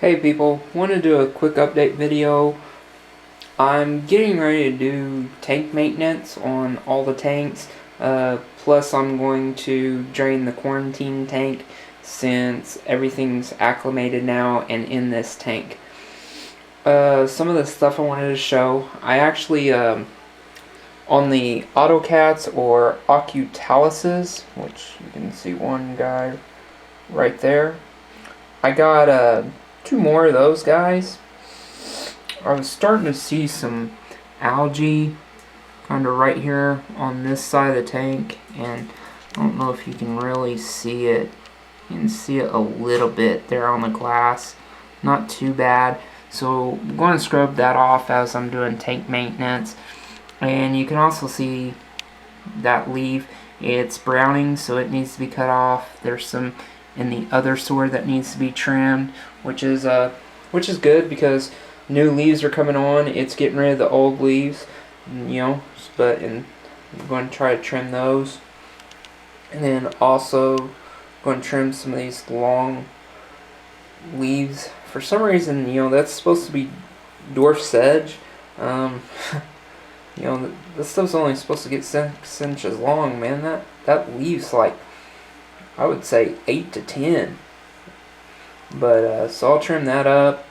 Hey people, want to do a quick update video. I'm getting ready to do tank maintenance on all the tanks, plus I'm going to drain the quarantine tank since everything's acclimated now and in this tank. Some of the stuff I wanted to show, I actually, on the AutoCats or Ocutalyses, which you can see one guy right there, I got two more of those guys. I was starting to see some algae kind of right here on this side of the tank, and I don't know if you can really see it. You can see it a little bit there on the glass, not too bad. So I'm going to scrub that off as I'm doing tank maintenance. And you can also see that leaf, it's browning, so it needs to be cut off. There's some in the other sword that needs to be trimmed, which is good because new leaves are coming on. It's getting rid of the old leaves, but I'm going to try to trim those. And then also going to trim some of these long leaves. For some reason, that's supposed to be dwarf sedge. This stuff's only supposed to get 6 inches long, man. That leaves like, I would say 8 to 10. But so I'll trim that up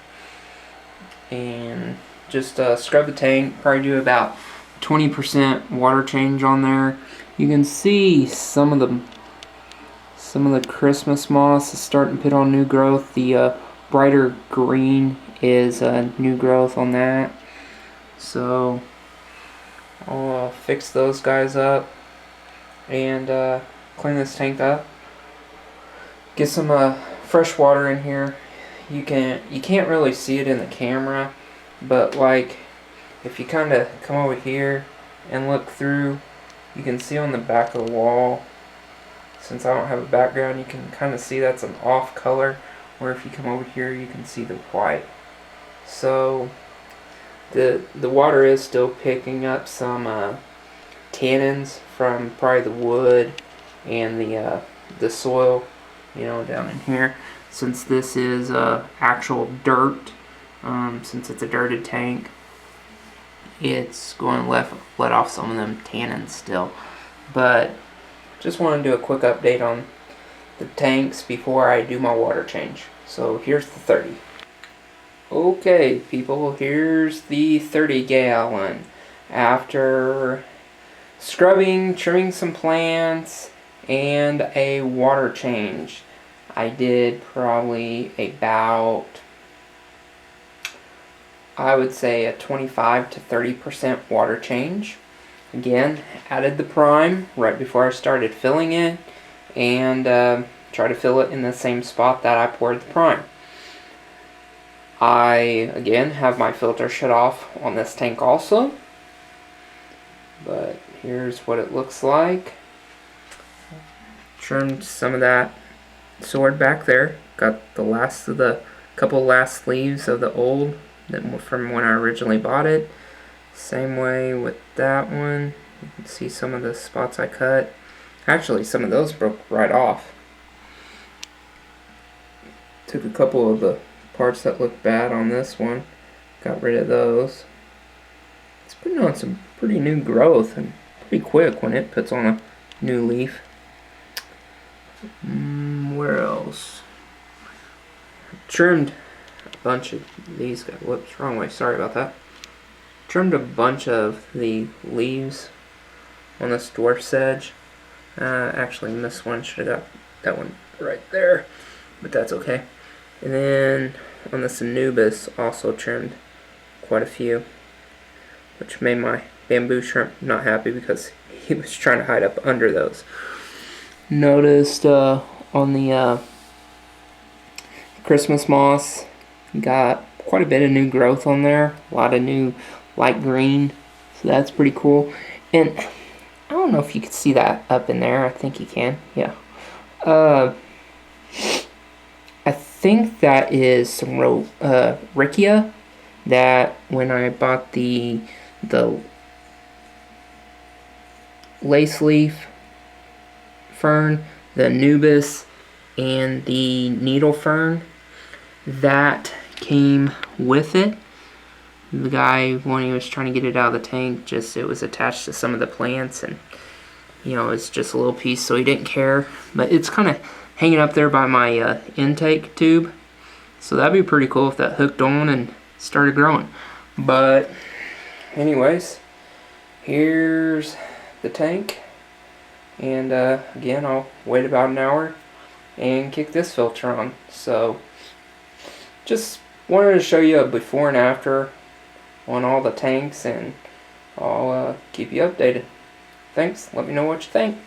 and just scrub the tank. Probably do about 20% water change on there. You can see some of the Christmas moss is starting to put on new growth. The brighter green is new growth on that. So I'll fix those guys up and clean this tank up. Get some fresh water in here. You can't really see it in the camera, but like if you kind of come over here and look through, you can see on the back of the wall. Since I don't have a background, you can kind of see that's an off color, where if you come over here you can see the white. So the water is still picking up some tannins from probably the wood and the soil, down in here. Since this is actual dirt, since it's a dirted tank, it's going to let off some of them tannins still. But just want to do a quick update on the tanks before I do my water change. So here's the 30. Okay, people, here's the 30 gallon. After scrubbing, trimming some plants, and a water change, I did probably about, I would say, a 25 to 30% water change. Again, added the prime right before I started filling it, and try to fill it in the same spot that I poured the prime. I, again, have my filter shut off on this tank also, but here's what it looks like. Trimmed some of that sword back there. Got the last of the couple last leaves of the old from when I originally bought it. Same way with that one. You can see some of the spots I cut. Actually, some of those broke right off. Took a couple of the parts that looked bad on this one. Got rid of those. It's putting on some pretty new growth and pretty quick when it puts on a new leaf. Where else? Trimmed a bunch of these guys. Whoops, wrong way. Sorry about that. Trimmed a bunch of the leaves on this dwarf sedge. Actually missed one. Should have got that one right there, but that's okay. And then on this Anubis, also trimmed quite a few, which made my bamboo shrimp not happy because he was trying to hide up under those. Noticed on the Christmas moss, got quite a bit of new growth on there. A lot of new light green, so that's pretty cool. And I don't know if you can see that up in there. I think you can. Yeah. I think that is some Riccia that when I bought the lace leaf fern, the Anubis, and the needle fern, that came with it. The guy, when he was trying to get it out of the tank, it was attached to some of the plants, and it's just a little piece, so he didn't care. But it's kind of hanging up there by my intake tube, so that'd be pretty cool if that hooked on and started growing. But anyways, here's the tank, and again, I'll wait about an hour and kick this filter on. So just wanted to show you a before and after on all the tanks, and I'll keep you updated. Thanks. Let me know what you think.